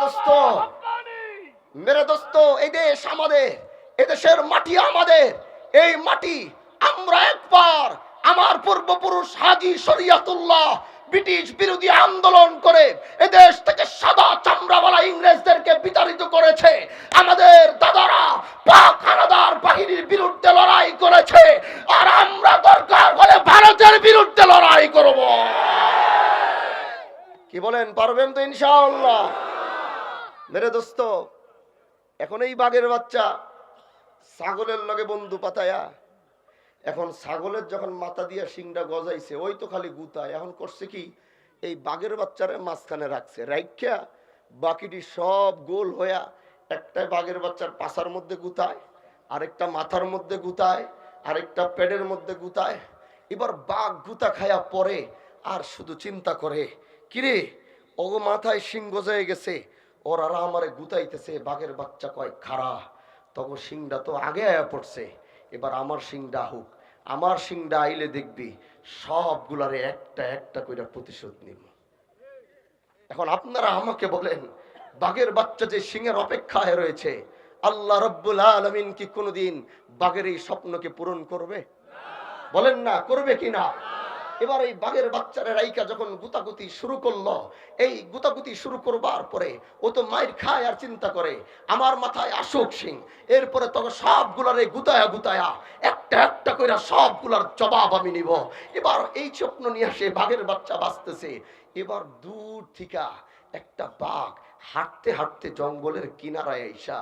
দোস্ত, মেরে দোস্ত, এই দেশ আমাদের, এদেশের মাটি আমাদের। এই মাটি আমরা একবার, আমার পূর্বপুরুষ হাজী শরিয়তুল্লাহ ব্রিটিশ বিরোধী আন্দোলন করে এদেশ থেকে সাদা চামড়াওয়ালা ইংরেজদেরকে বিতাড়িত করেছে। আমাদের দাদারা পাক হানাদার বাহিনীর বিরুদ্ধে লড়াই করেছে, আর আমরা দরকার হলে ভারতের বিরুদ্ধে লড়াই করব। কি বলেন, পারবেন তো ইনশাআল্লাহ? মেরে দোস্ত, এখন এই বাঘের বাচ্চা ছাগলের লগে বন্ধু পাতায়া, এখন ছাগলের যখন মাথা দিয়া শিংটা গজাইছে, ওই তো খালি গুতায়। এখন করছে কি, এই বাঘের বাচ্চারে মাঝখানে রাখছে, রাইখা বাকিটি সব গোল হইয়া একটা বাঘের বাচ্চার পাছার মধ্যে গুতায়, আরেকটা মাথার মধ্যে গুতায়, আরেকটা পেটের মধ্যে গুতায়। এবার বাঘ গুতা খায়া পরে আর শুধু চিন্তা করে, কিরে ও মাথায় শিং গজায় গেছে, ওরা আমারে গুতাইতেছে। বাঘের বাচ্চা কয়, খারা, তখন শিংটা তো আগে আয়া পড়ছে, এবার আমার শিংটা হোক, আমার শিংটা আইলে দেখবি সবগুলারে একটা একটা করে প্রতিশোধ নিব। এখন আপনারা আমাকে বলেন, বাঘের বাচ্চা যে সিংহের অপেক্ষায় রয়েছে, আল্লাহ রাব্বুল আলামিন কি কোনোদিন বাঘের এই স্বপ্নকে পূরণ করবে? বলেন না, করবে কিনা? এবার এই বাঘের বাচ্চারা রাইকা যখন গুতাগুতি শুরু করলো, এই গুতাগুতি শুরু করবার পরে ও তো মাইর খায় আর চিন্তা করে আমার মাথায় আসুক সিং, এরপরে তখন সবগুলার এই গুতায়া গুতায়া একটা একটা করে সবগুলার জবাব আমি নিব। এবার এই স্বপ্ন নিয়ে আসে বাঘের বাচ্চা বাঁচতেছে। এবার দূর থেকে একটা বাঘ হাঁটতে হাঁটতে জঙ্গলের কিনারায় আইসা,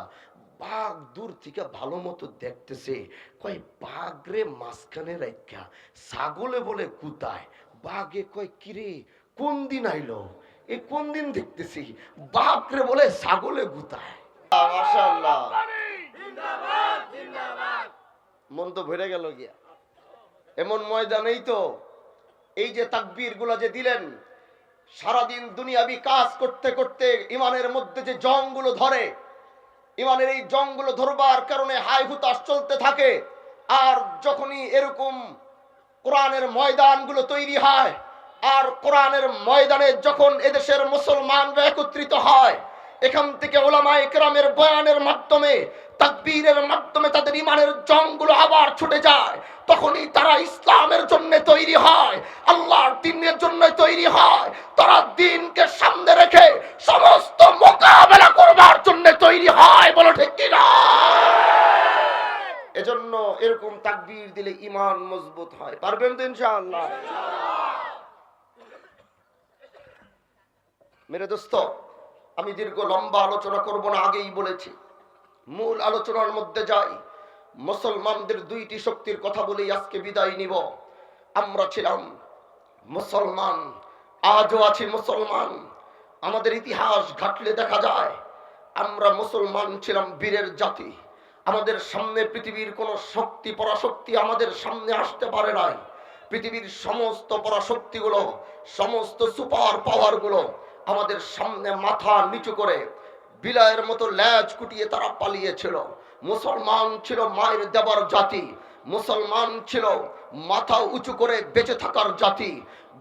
বাঘ দূর থেকে ভালো মতো দেখতেছে, কয় বাঘ রে মাঝখানে রাখা ছাগলে বলে গুতায়। বাঘে কয়, কিরে কোন দিন আইলো, এই কোন দিন দেখতেছি বাঘ রে বলে ছাগলে গুতায়। মাশাআল্লাহ, মন তো ভরে গেল গিয়া। এমন ময়দানেই তো এই যে তাকবীর গুলা যে দিলেন, সারাদিন দুনিয়াবি কাজ করতে করতে ইমানের মধ্যে যে জংগুলো ধরে, ইমানের এই জংগুলো ধরবার কারণে হাই হুতাশ চলতে থাকে। আর যখনই এরকম কোরআনের ময়দানগুলো তৈরি হয়, আর কোরআনের ময়দানে যখন এদেশের মুসলমানরা একত্রিত হয়, এখান থেকে উলামায়ে কেরামের বয়ানের মাধ্যমে, তাকবীরের মাধ্যমে তাদের ইমানের জংগুলো আবার ছুটে যায়, তখনই তারা ইসলামের জন্য তৈরি হয়, আল্লাহর দ্বীনের জন্য তৈরি হয়। তারা দ্বীনকে সামনে রেখে সমস্ত মোকাবেলা করবার জন্য তৈরি হয়। বলো ঠিক কিনা? এজন্য এরকম তাকবীর দিলে ঈমান মজবুত হয়। পারবেন তো ইনশাআল্লাহ? মেরে দোস্ত, আমি দীর্ঘ লম্বা আলোচনা করব না, আগেই বলেছি। মূল আলোচনার মধ্যে যাই। মুসলমানদের দুইটি শক্তির কথা বলেই আজকে বিদায় নিব। আমরা ছিলাম মুসলমান, আজও আছি মুসলমান। আমাদের ইতিহাস ঘাটলে দেখা যায় আমরা মুসলমান ছিলাম বীরের জাতি। আমাদের সামনে পৃথিবীর কোন শক্তি পরাশক্তি আমাদের সামনে আসতে পারে নাই। পৃথিবীর সমস্ত পরাশক্তিগুলো, সমস্ত সুপার পাওয়ার গুলো আমাদের সামনে মাথা নিচু করে বিলায়ের মতো ল্যাজ কুটিয়ে তারা পালিয়েছিল। মুসলমান ছিল মায়ের দেবার জাতি, মুসলমান ছিল মাথা উঁচু করে বেঁচে থাকার জাতি।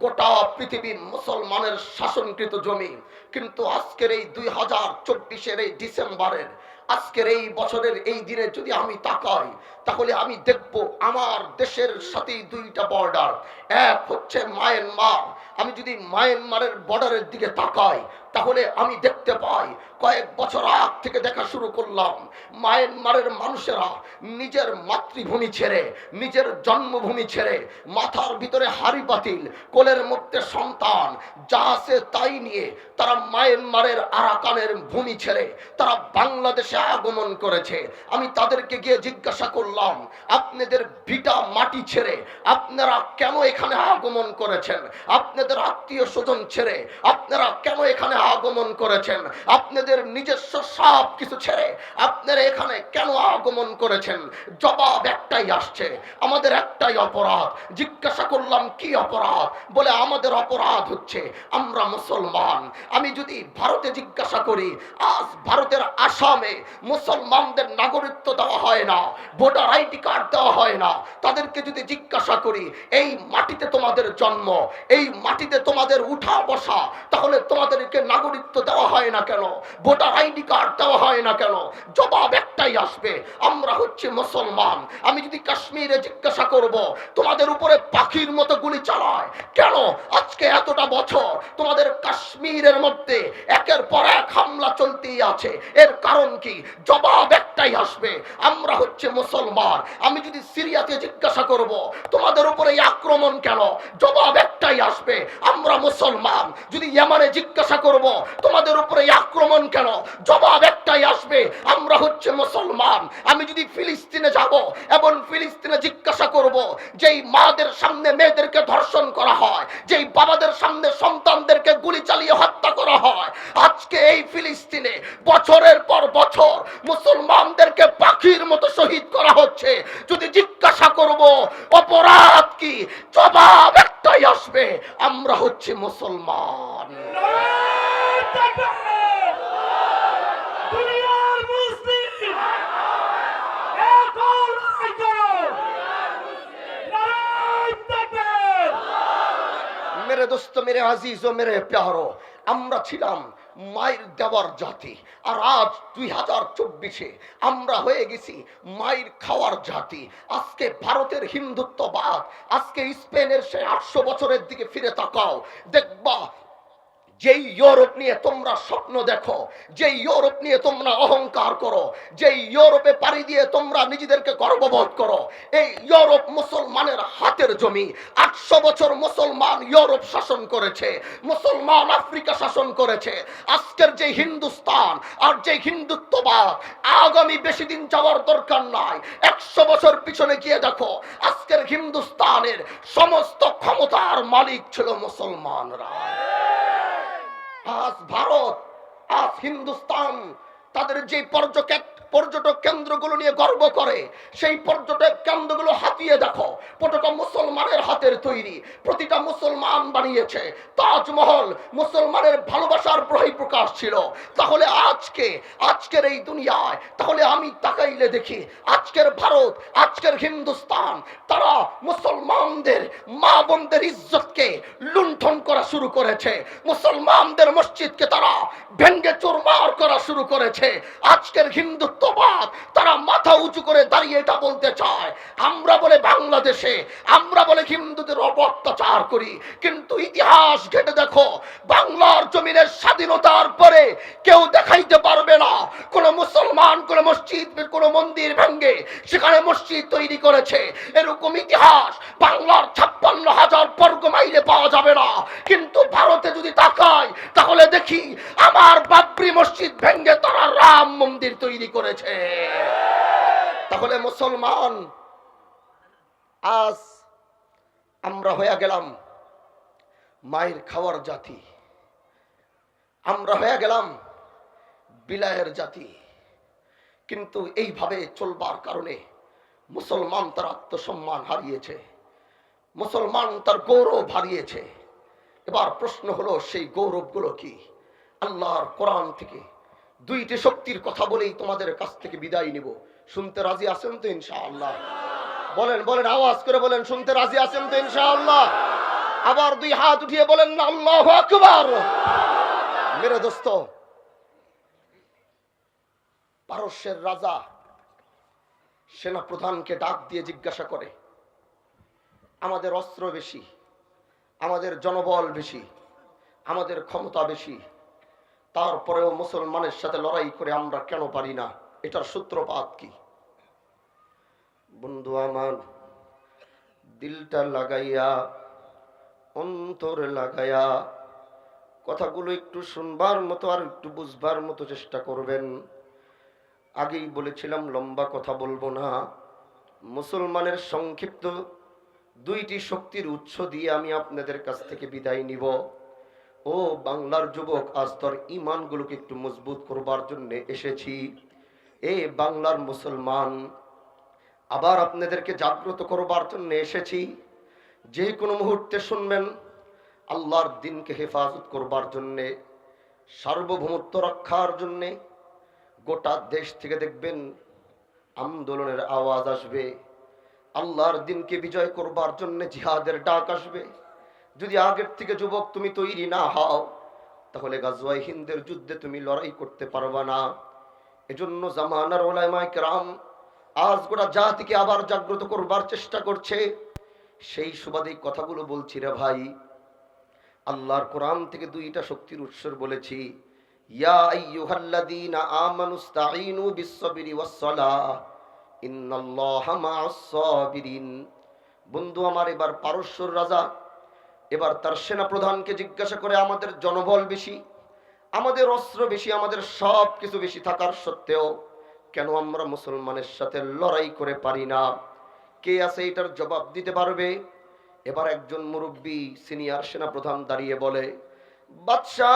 গোটা পৃথিবী মুসলমানের শাসনকৃত জমি। কিন্তু আজকের এই 2024-এর এই ডিসেম্বরের, আজকের এই বছরের এই দিনে যদি আমি তাকাই, তাহলে আমি দেখব আমার দেশের সাথেই দুইটা বর্ডার। এক হচ্ছে মায়ানমার। আমি যদি মায়ানমারের বর্ডারের দিকে তাকাই, তাহলে আমি দেখতে পাই কয়েক বছর আগ থেকে দেখা শুরু করলাম, মায়ানমারের মানুষেরা নিজের মাতৃভূমি ছেড়ে, নিজের জন্মভূমি ছেড়ে, মাথার ভিতরে হাড়ি পাতিল, কোলের মধ্যে সন্তান, যা আছে তাই নিয়ে তারা মায়ানমারের আরাকানের ভূমি ছেড়ে তারা বাংলাদেশে আগমন করেছে। আমি তাদেরকে গিয়ে জিজ্ঞাসা করলাম, আপনাদের ভিটা মাটি ছেড়ে আপনারা কেন এখানে আগমন করেছেন? আপনাদের আত্মীয় স্বজন ছেড়ে আপনারা কেন এখানে আগমন করেছেন? আপনাদের নিজস্ব সব কিছু ছেড়ে আপনারা এখানে কেন আগমন করেছেন? জবাব একটাই আসছে, আমাদের একটাই অপরাধ। জিজ্ঞাসা করলাম কি অপরাধ? বলে আমাদের অপরাধ হচ্ছে আমরা মুসলমান, আমি যদি ভারতে জিজ্ঞাসা করি, আজ ভারতের আসামে মুসলমানদের নাগরিকত্ব দেওয়া হয় না, ভোটার আইডি কার্ড দেওয়া হয় না, তাদেরকে যদি জিজ্ঞাসা করি এই মাটিতে তোমাদের জন্ম, এই মাটিতে তোমাদের উঠা বসা, তাহলে তোমাদেরকে নাগরিকত্ব দেওয়া হয় না কেন, ভোটার আইডি কার্ড দেওয়া হয় না কেন? জবাব একটাই আসবে, আমরা হচ্ছে মুসলমান। আমি যদি কাশ্মীরে জিজ্ঞাসা করব তোমাদের উপরে পাখির মতো গুলি চালায় কেন, আজকে এতটা বছর তোমাদের কাশ্মীরের মধ্যে একের পর এক হামলা চলতেই আছে, এর কারণ কি? জবাব একটাই আসবে, আমরা হচ্ছে মুসলমান। আমি যদি সিরিয়াতে জিজ্ঞাসা করব তোমাদের উপরে আক্রমণ কেন, জবাব একটাই আসবে, আমরা মুসলমান। যদি ইয়েমেনে জিজ্ঞাসা করব তোমাদের উপরে আক্রমণ কেন, জবাব একটাই আসবে, আমরা হচ্ছে মুসলমান। আমি যদি ফিলিস্তিনে যাব এবং ফিলিস্তিনে জিজ্ঞাসা করব যেই মাদের সামনে মেয়েদেরকে ধর্ষণ করা হয়, যেই বাবাদের সামনে সন্তানদেরকে গুলি চালিয়ে হত্যা করা হয়, আজকে এই ফিলিস্তিনে বছরের পর বছর মুসলমানদেরকে পাখির মতো শহীদ করা হচ্ছে, যদি জিজ্ঞাসা করব অপরাধ কি, জবাব একটাই আসবে, আমরা হচ্ছে মুসলমান। মেরে দোস্ত, মেরে আজিজ ও মেরে প্যারো, আমরা ছিলাম মায়ের দেওয়ার জাতি, আর আজ 2024-এ আমরা হয়ে গেছি মায়ের খাওয়ার জাতি। আজকে ভারতের হিন্দুত্ববাদ, আজকে স্পেনের সে 800 বছরের দিকে ফিরে তাকাও, দেখবা যেই ইউরোপ নিয়ে তোমরা স্বপ্ন দেখো, যেই ইউরোপ নিয়ে তোমরা অহংকার করো, যেই ইউরোপে পাড়ি দিয়ে তোমরা নিজেদেরকে গর্ববোধ করো, এই ইউরোপ মুসলমানের হাতের জমি। 800 বছর মুসলমান ইউরোপ শাসন করেছে, মুসলমান আফ্রিকা শাসন করেছে। আজকের যে হিন্দুস্তান আর যে হিন্দুত্ববাদ, আগামী বেশি দিন যাওয়ার দরকার নাই, 100 বছর পিছনে গিয়ে দেখো, আজকের হিন্দুস্তানের সমস্ত ক্ষমতার মালিক ছিল মুসলমানরা। আজ ভারত, আজ হিন্দুস্তান তাদের যে পর্যটক কেন্দ্রগুলো নিয়ে গর্ব করে, সেই পর্যটক কেন্দ্রগুলো হাতিয়ে দেখো, প্রতিটা মুসলমানের হাতের তৈরি, প্রতিটা মুসলমান বানিয়েছে। তাজমহল মুসলমানের ভালোবাসার বহিঃপ্রকাশ ছিল। তাহলে আজকের এই দুনিয়ায়, তাহলে আমি তাকাইলে দেখি আজকের ভারত, আজকের হিন্দুস্তান, তারা মুসলমানদের মা বোনদের ইজ্জতকে লুণ্ঠন করা শুরু করেছে, মুসলমানদের মসজিদকে তারা ভেঙ্গে চুরমার করা শুরু করেছে। আজকের হিন্দুত্ববাদ তারা মাথা উঁচু করে দাঁড়িয়ে এটা বলতে চায়, আমরা বলে বাংলাদেশে, আমরা বলে হিন্দুদের অত্যাচার করি, কিন্তু ইতিহাস ঘেটে দেখো, বাংলার জমিনের স্বাধীনতার পরে কেউ দেখাইতে পারবে না কোন মুসলমান কোন মসজিদ কোন মন্দির ভেঙ্গে সেখানে মসজিদ তৈরি করেছে। এরকম ইতিহাস বাংলার 56,000 বর্গ মাইলে পাওয়া যাবে না। কিন্তু ভারতে যদি তাকাই, তাহলে দেখি আমার বাবরি মসজিদ ভেঙ্গে তারা রাম মন্দির তৈরি করেছে। তাহলে মুসলমান, আজ আমরা হয়ে গেলাম মায়ের খাওয়ার জাতি, আমরা হয়ে গেলাম বিলায়ের জাতি। কিন্তু এইভাবে চলবার কারণে মুসলমান তার আত্মসম্মান হারিয়েছে, মুসলমান তার গৌরব হারিয়েছে। এবার প্রশ্ন হলো, সেই গৌরবগুলো কি? আল্লাহর কোরআন থেকে 2টি শক্তির কথা বলেই তোমাদের কাছ থেকে বিদায় নিব। শুনতে রাজি আছেন তো ইনশাআল্লাহ? বলেন বলেন, আওয়াজ করে বলেন, শুনতে রাজি আছেন তো ইনশাআল্লাহ? আবার 2 হাত উঠিয়ে বলেন না আল্লাহু আকবার। মেরে দোস্ত, পারস্যের রাজা সেনা প্রধানকে ডাক দিয়ে জিজ্ঞাসা করে, আমাদের অস্ত্র বেশি, আমাদের জনবল বেশি, আমাদের ক্ষমতা বেশি, তারপরেও মুসলমানের সাথে লড়াই করে আমরা কেন পারি না? এটার সূত্রপাত কি? বন্ধু আমার, দিলটা লাগাইয়া, অন্তর লাগাইয়া কথাগুলো একটু শুনবার মতো আর একটু বুঝবার মতো চেষ্টা করবেন। আগেই বলেছিলাম লম্বা কথা বলবো না। মুসলমানের সংক্ষিপ্ত 2টি শক্তির উৎস দিয়ে আমি আপনাদের কাছ থেকে বিদায় নিব। ও বাংলার যুবক, আজ তোর ইমানগুলোকে একটু মজবুত করবার জন্য এসেছি। এ বাংলার মুসলমান, আবার আপনাদেরকে জাগ্রত করবার জন্য এসেছি। যে কোনো মুহূর্তে শুনবেন, আল্লাহর দিনকে হেফাজত করবার জন্যে সার্বভৌমত্ব রক্ষার জন্যে গোটা দেশ থেকে দেখবেন আন্দোলনের আওয়াজ আসবে, আল্লাহর দিনকে বিজয় করবার জন্য জিহাদের ডাক আসবে। যদি আগের থেকে যুবক তুমি তৈরি না হও, তাহলে গাজওয়ায়ে হিন্দের যুদ্ধে তুমি লড়াই করতে পারবা না। এজন্য জামানার উলামায়ে কেরাম আজ গোটা জাতিকে আবার জাগ্রত করবার চেষ্টা করছে। সেই সুবাদে কথাগুলো বলছি রে ভাই। আল্লাহর কোরআন থেকে দুইটা শক্তির উৎসর বলেছি, ইয়া আইয়ুহাল্লাযীনা আমানুস্তাঈনু বিস-সাবরি ওয়াস-সালাহ ইন্নাল্লাহা মা'আস সাবিরিন। বন্ধু আমার, এবার পারস্যর রাজা এবার তার সেনা প্রধানকে জিজ্ঞাসা করে, আমাদের জনবল বেশি, আমাদের অস্ত্র বেশি, আমাদের সব কিছু বেশি থাকার সত্ত্বেও কেন আমরা মুসলমানের সাথে লড়াই করে পারি না? কে আছে এটার জবাব দিতে পারবে? এবার একজন মুরব্বী সিনিয়র সেনা প্রধান দাঁড়িয়ে বলে, বাদশাহ,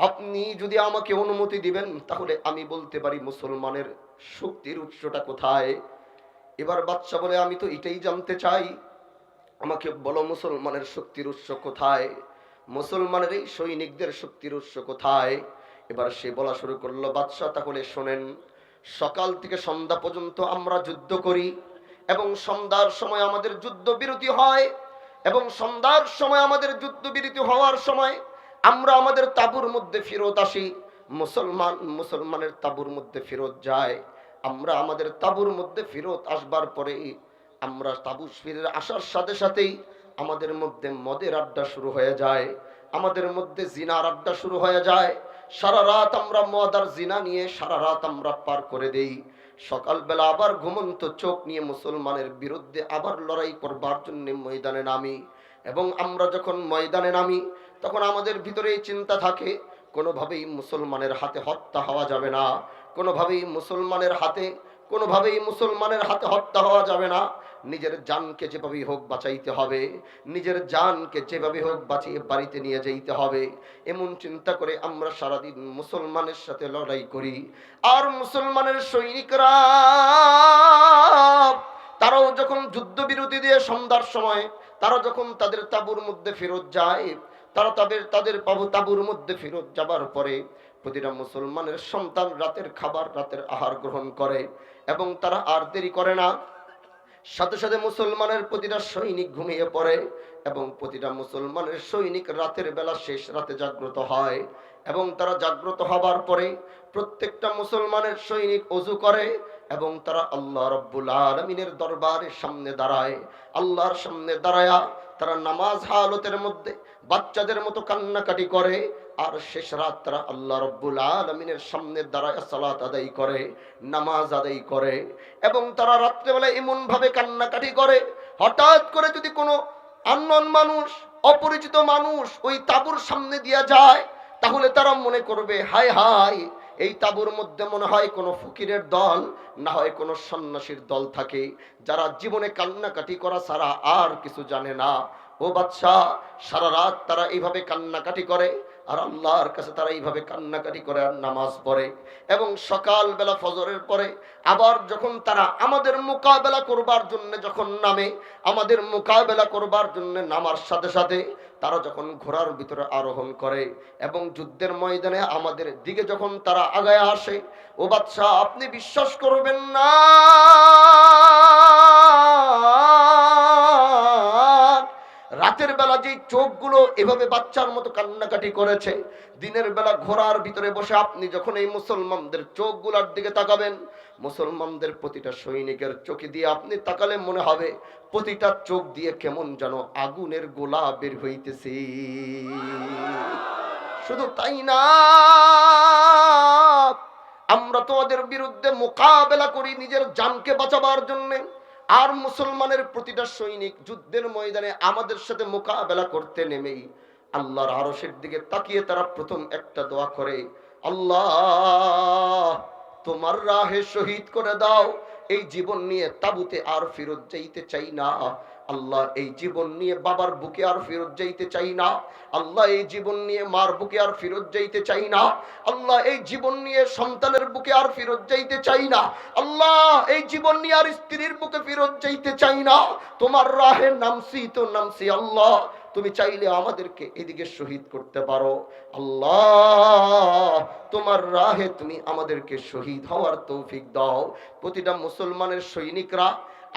আপনি যদি আমাকে অনুমতি দিবেন তাহলে আমি বলতে পারি মুসলমানের শক্তির উৎসটা কোথায়। এবার বাদশাহ বলে, আমি তো এটাই জানতে চাই, আমাকে বলো মুসলমানের শক্তির উৎস কোথায়, মুসলমানের এই সৈনিকদের শক্তির উৎস কোথায়। এবার সে বলা শুরু করলো, বাদশাহ তাহলে শোনেন, সকাল থেকে সন্ধ্যা পর্যন্ত আমরা যুদ্ধ করি এবং সন্ধ্যার সময় আমাদের যুদ্ধ বিরতি হয়, এবং সন্ধ্যার সময় আমাদের যুদ্ধ বিরতি হওয়ার সময় আমরা আমাদের তাঁবুর মধ্যে ফেরত আসি, মুসলমানের তাঁবুর মধ্যে ফেরত যায়। আমরা আমাদের তাঁবুর মধ্যে ফেরত আসবার পরে আমরা তাঁবু ফিরে আসার সাথে সাথেই আমাদের মধ্যে মদের আড্ডা শুরু হয়ে যায়, আমাদের মধ্যে জিনার আড্ডা শুরু হয়ে যায়। সারা রাত আমরা মদ আর জিনা নিয়ে সারা রাত আমরা পার করে দেই। সকালবেলা আবার ঘুমন্ত চোখ নিয়ে মুসলমানের বিরুদ্ধে আবার লড়াই করবার জন্য ময়দানে নামি, এবং আমরা যখন ময়দানে নামি তখন আমাদের ভিতরে এই চিন্তা থাকে, কোনোভাবেই মুসলমানের হাতে হত্যা হওয়া যাবে না, কোনোভাবেই মুসলমানের হাতে হত্যা হওয়া যাবে না। নিজের জানকে যেভাবে হোক বাঁচাইতে হবে, নিজের জানকে যেভাবে হোক বাঁচিয়ে বাড়িতে নিয়ে যেতে হবে। এমন চিন্তা করে আমরা সারাদিন মুসলমানের সাথে লড়াই করি। আর মুসলমানের সৈনিকরা তারাও যখন যুদ্ধবিরতি দিয়ে সন্ধ্যার সময় তারা যখন তাদের তাঁবুর মধ্যে ফেরত যায়, তারা তাদের তাঁবুর মধ্যে ফেরত যাবার পরে প্রতিটা মুসলমানের সন্তান রাতের খাবার, রাতের আহার গ্রহণ করে, এবং তারা আর দেরি করে না। সাথে সাথে মুসলমানের প্রতিটা সৈনিক ঘুমিয়ে পড়ে, এবং প্রতিটা মুসলমানের সৈনিক রাতের বেলা শেষ রাতে জাগ্রত হয়, এবং তারা জাগ্রত হবার পরে প্রত্যেকটা মুসলমানের সৈনিক ওযু করে, এবং তারা আল্লাহ রাব্বুল আলামিনের দরবারের সামনে দাঁড়ায়। আল্লাহর সামনে দাঁড়ায়া তারা নামাজ হালতের মধ্যে বাচ্চাদের মতো কান্নাকাটি করে, আর শেষ রাত তারা আল্লাহ রাব্বুল আলামিনের সামনে দাঁড়ায় সালাত আদায় করে, নামাজ আদায় করে। এবং তারা রাত্রেবেলা এমন ভাবে কান্নাকাটি করে, হঠাৎ করে যদি কোনো আননোন মানুষ, অপরিচিত মানুষ ওই তাঁবুর সামনে দিয়ে যায়, তাহলে তারা মনে করবে, হায় হায়, এই তাঁবুর মধ্যে মনে হয় কোনো ফকিরের দল, না হয় কোনো সন্ন্যাসীর দল থাকে, যারা জীবনে কান্নাকাটি করা ছাড়া আর কিছু জানে না। ও বাদশাহ, সারা রাত তারা এইভাবে কান্নাকাটি করে, আর আল্লাহর কাছে তারা এইভাবে কান্নাকাটি করে আর নামাজ পড়ে, এবং সকালবেলা ফজরের পরে আবার যখন তারা আমাদের মোকাবেলা করবার জন্য যখন নামে, আমাদের মোকাবেলা করবার জন্য নামার সাথে সাথে তারা যখন ঘোড়ার ভিতরে আরোহণ করে এবং যুদ্ধের ময়দানে আমাদের দিকে যখন তারা আগায় আসে, ও বাদশাহ আপনি বিশ্বাস করবেন না, রাতের বেলা যে চোখগুলো এভাবে বাচ্চার মতো কান্নাকাটি করেছে, দিনের বেলা ঘোড়ার ভিতরে বসে আপনি যখন এই মুসলমানদের চোখগুলোর দিকে তাকাবেন, মুসলমানদের প্রতিটা সৈনিকের চোখে দিয়ে আপনি তাকালে মনে হবে প্রতিটা চোখ দিয়ে কেমন যেন আগুনের গোলা বের হইতেছে। শুধু তাই না, আমরা তো ওদের বিরুদ্ধে মোকাবেলা করি নিজের জানকে বাঁচাবার জন্য, আর মুসলমানের প্রতিটা সৈনিক যুদ্ধের ময়দানে আমাদের সাথে মোকাবেলা করতে নেমেই আল্লাহর আরশের দিকে তাকিয়ে তারা প্রথম একটা দোয়া করে, আল্লাহ তোমার রাহে শহীদ করে দাও, এই জীবন নিয়ে তাবুতে আর ফেরত যাইতে চাই না। আল্লাহ এই জীবন নিয়ে বাবার বুকে আর ফেরত যাইতে চাই না। আল্লাহ এই জীবন নিয়ে মার বুকে আর ফেরত যাইতে চাই না। আল্লাহ এই জীবন নিয়ে সন্তানের বুকে আর ফেরত যাইতে চাই না। আল্লাহ এই জীবন নিয়ে আর স্ত্রীর বুকে ফেরত যাইতে চাই না। তোমার রাহে নামছি তো নামছি আল্লাহ, তুমি চাইলে আমাদেরকে এদিকে শহীদ করতে পারো। আল্লাহ, তোমার রাহে তুমি আমাদেরকে শহীদ হওয়ার তৌফিক দাও। প্রতিটা মুসলমানের সৈনিকরা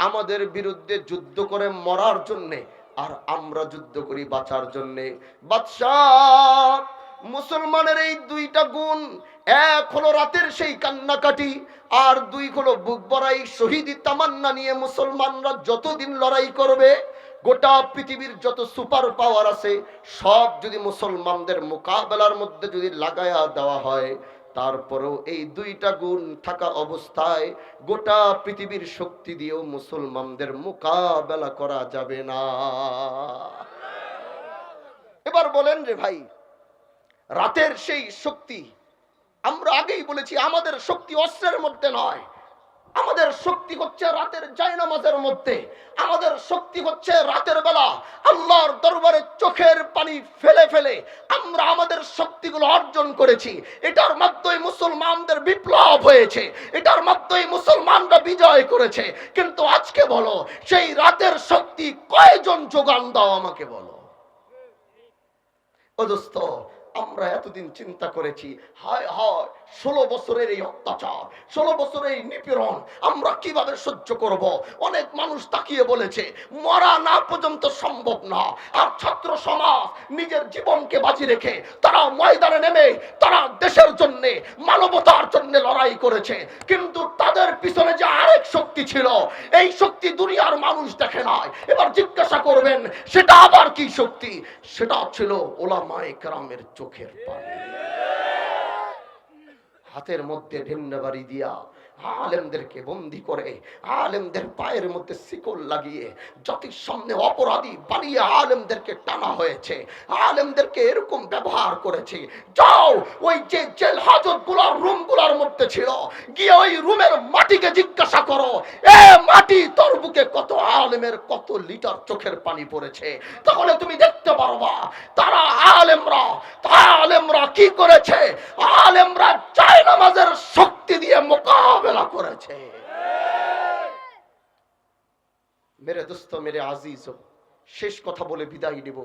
আমাদের বিরুদ্ধে যুদ্ধ করে মরার জন্যে, আর আমরা যুদ্ধ করি বাঁচার জন্যে। বাদশাহ, মুসলমানের এই দুইটা গুণ, এক হলো রাতের সেই কান্নাকাটি, আর দুই হলো বুক ভরাই শহীদি তামান্না নিয়ে মুসলমানরা যতদিন লড়াই করবে, গোটা পৃথিবীর যত সুপার পাওয়ার আছে সব যদি মুসলমানদের মোকাবেলার মধ্যে যদি লাগায়া দেওয়া হয়, তারপরেও এই দুইটা গুণ থাকা অবস্থায় গোটা পৃথিবীর শক্তি দিয়েও মুসলমানদের মোকাবেলা করা যাবে না। এবার বলেন রে ভাই, রাতের সেই শক্তি, আমরা আগেই বলেছি আমাদের শক্তি অস্ত্রের মধ্যে নয়, আমাদের শক্তি হচ্ছে রাতের জায়নামাজের মধ্যে। আমাদের শক্তি হচ্ছে রাতের বেলা আল্লাহর দরবারে চোখের পানি ফেলে ফেলে আমরা আমাদের শক্তিগুলো অর্জন করেছি। এটার মাধ্যমে মুসলমানদের বিপ্লব হয়েছে, এটার মাধ্যমে মুসলমানরা বিজয় করেছে। কিন্তু আজকে বলো, সেই রাতের শক্তি কয়জন যোগান দাও আমাকে বলো। ও দোস্ত, আমরা এতদিন চিন্তা করেছি, হায় হায় 16 বছরের এই অত্যাচার, 16 বছরের এই নিপীড়ন আমরা কিভাবে সহ্য করব। অনেক মানুষ তাকিয়ে বলেছে মরা না পর্যন্ত সম্ভব না। আর ছাত্র সমাজ নিজের জীবনকে বাজি রেখে তারা ময়দানে নেমে তারা দেশের জন্য, মানবতার জন্য লড়াই করেছে। কিন্তু তাদের পিছনে যে আরেক শক্তি ছিল, এই শক্তি দুনিয়ার মানুষ দেখে নাই। এবার জিজ্ঞাসা করবেন সেটা আবার কি শক্তি? সেটা ছিল ওলামায়ে কেরামের চোখের পানি। হাতের মধ্যে ঢেন্ডা বাড়ি দিয়া আলেমদেরকে বন্দী করে, আলেমদের পায়ের মধ্যে শিকল লাগিয়ে জাতির সামনে অপরাধী বানিয়ে আলেমদেরকে টানা হয়েছে, আলেমদেরকে এরকম ব্যবহার করেছে। যাও ওই যে জেল হাজত গুলার রুম গুলার মধ্যে ছিল, গিয়ে ওই রুমের মাটিকে জিজ্ঞাসা করো, এ মাটি তোর বুকে কত আলেমের কত লিটার চোখের পানি পড়েছে। তাহলে তুমি দেখতে পারবা তারা আলেমরা কি করেছে। আলেমরা জায়নামাজের শক্তি দিয়ে মোকাবেলা করেছে। মেরে দোস্ত, মেরে আজিজ, শেষ কথা বলে বিদায় নিব।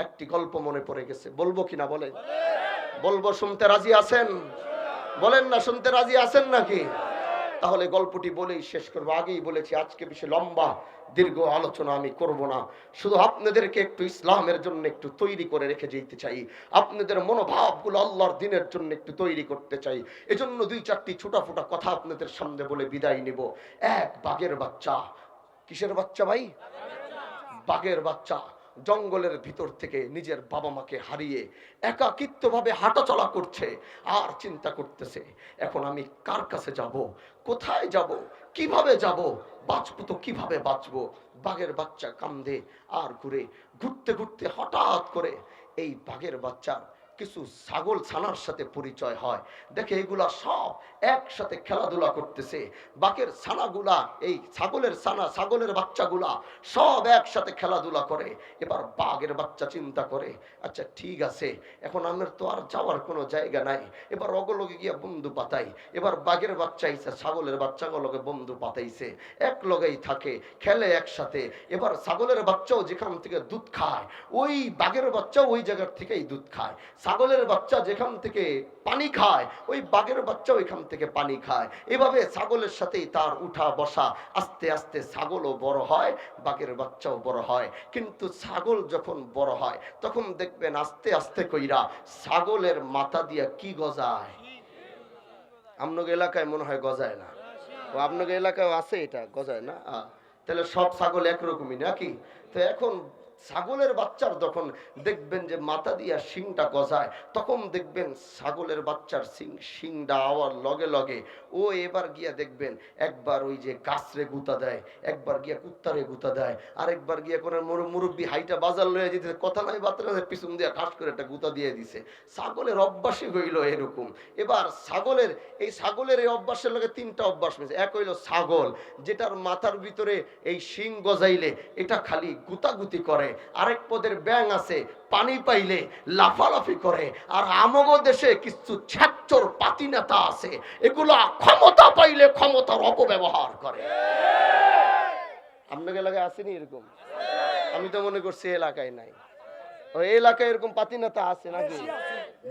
একটি গল্প মনে পড়ে গেছে, বলবো কিনা বলেন? বলবো, শুনতে রাজি আছেন? বলেন না, শুনতে রাজি আছেন নাকি? তাহলে গল্পটি বলেই শেষ করবো। আগেই বলেছি আজকে বেশি লম্বা দীর্ঘ আলোচনা আমি করব না, শুধু আপনাদেরকে একটু ইসলামের জন্য একটু তৈরি করে রেখে যেতে চাই, আপনাদের মনোভাবগুলো আল্লাহর দিনের জন্য একটু তৈরি করতে চাই। এজন্য 2-4টি ছোটাফোটা কথা আপনাদের সামনে বলে বিদায় নিব। এক বাঘের বাচ্চা। কিসের বাচ্চা ভাই? বাঘের বাচ্চা জঙ্গলের ভিতর থেকে নিজের বাবা মাকে হারিয়ে একাকিত্বভাবে হাঁটাচলা করছে, আর চিন্তা করতেছে এখন আমি কার কাছে যাব, কোথায় যাব, কিভাবে যাব, বাঁচবো তো কিভাবে বাঁচবো। বাঘের বাচ্চা কান্দে আর ঘুরতে ঘুরতে হঠাৎ করে এই বাঘের বাচ্চার কিছু ছাগল ছানার সাথে পরিচয় হয়। দেখে এগুলা সব একসাথে খেলাধুলা করতেছে। বাঘের ছানাগুলা, এই ছাগলের বাচ্চাগুলা সব একসাথে খেলাধুলা করে। এবার বাঘের বাচ্চা চিন্তা করে, আচ্ছা ঠিক আছে, এখন আমার তো আর যাওয়ার কোনো জায়গা নাই, এবার অগলগে গিয়া বন্ধু পাতাই। এবার বাঘের বাচ্চা ইসা ছাগলের বাচ্চাগুলোকে বন্ধু পাতাইছে, এক লগেই থাকে, খেলে একসাথে। এবার ছাগলের বাচ্চাও যেখান থেকে দুধ খায়, ওই বাঘের বাচ্চাও ওই জায়গার থেকেই দুধ খায়। ছাগলের বাচ্চা যেখান থেকে পানি খায়, ওই বাঘের বাচ্চা ওইখান থেকে পানি খায়। এভাবে ছাগলের সাথেই তার উঠা বসা। আস্তে আস্তে ছাগলও বড় হয়, বাঘের বাচ্চাও বড় হয়। কিন্তু ছাগল যখন বড় হয় তখন দেখবেন আস্তে আস্তে কইরা ছাগলের মাথা দিয়া কি গজায়। আপনাদের এলাকায় মনে হয় গজায় না, ও আপনাদের এলাকায় আছে এটা গজায় না। তাহলে সব ছাগল একরকমই নাকি? তো এখন ছাগলের বাচ্চার যখন দেখবেন যে মাথা দিয়া শিংটা গজায়, তখন দেখবেন ছাগলের বাচ্চার শিংটা আওয়ার লগে লগে ও এবার গিয়া দেখবেন একবার ওই যে গাছরে গুতা দেয়, একবার গিয়া কুত্তারে গুতা দেয়, আরেকবার গিয়া কোনো মুরব্বী হাইটা বাজার লয়ে যেতে কথা নাই বার্তা পিছন দিয়ে ঠাস করে একটা গুতা দিয়ে দিছে। ছাগলের অভ্যাসই হইল এরকম। এবার ছাগলের এই অভ্যাসের লগে 3টা অভ্যাস মিলছে। এক হইল ছাগল, যেটার মাথার ভিতরে এই শিং গজাইলে এটা খালি গুতাগুতি করে। আরেক পদের ব্যাং আছে, পানি পাইলে লাফালাফি করে। আর আমগো দেশে কিছু ছ্যাচ্চর পাতি নেতা আছে, এগুলা ক্ষমতা পাইলে ক্ষমতার অপব্যবহার করে। আপনাদের এলাকায় আসেনি এরকম? আমি তো মনে করছি এলাকায় নাই। ওই এলাকায় এরকম পাতি নেতা আছে নাকি?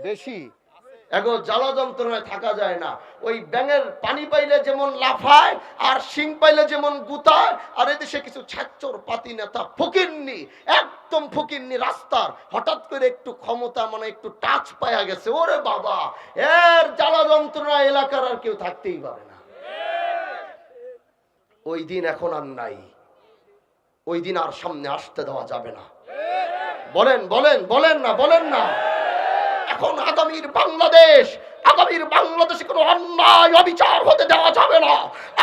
বেশি। এখন জ্বালা যন্ত্রণায় থাকা যায় না। ওই ব্যাঙের পানি পাইলে যেমন লাফায় আর শিং পাইলে যেমন গুতায়, আর এদেশে কিছু ছাচ্চর পাতি নেতা ফকিরনি, একদম ফকিরনি, রাস্তার হঠাৎ করে একটু ক্ষমতা মানে একটু টাচ পায়া গেছে, ওরে বাবা, এর জ্বালা যন্ত্রণা এলাকার আর কেউ থাকতেই পারে না। ওই দিন এখন আর নাই, ওই দিন আর সামনে আসতে দেওয়া যাবে না। বলেন বলেন বলেন না, বলেন না। এখন আগামীর বাংলাদেশে কোনো অন্যায় অবিচার হতে দেওয়া যাবে না।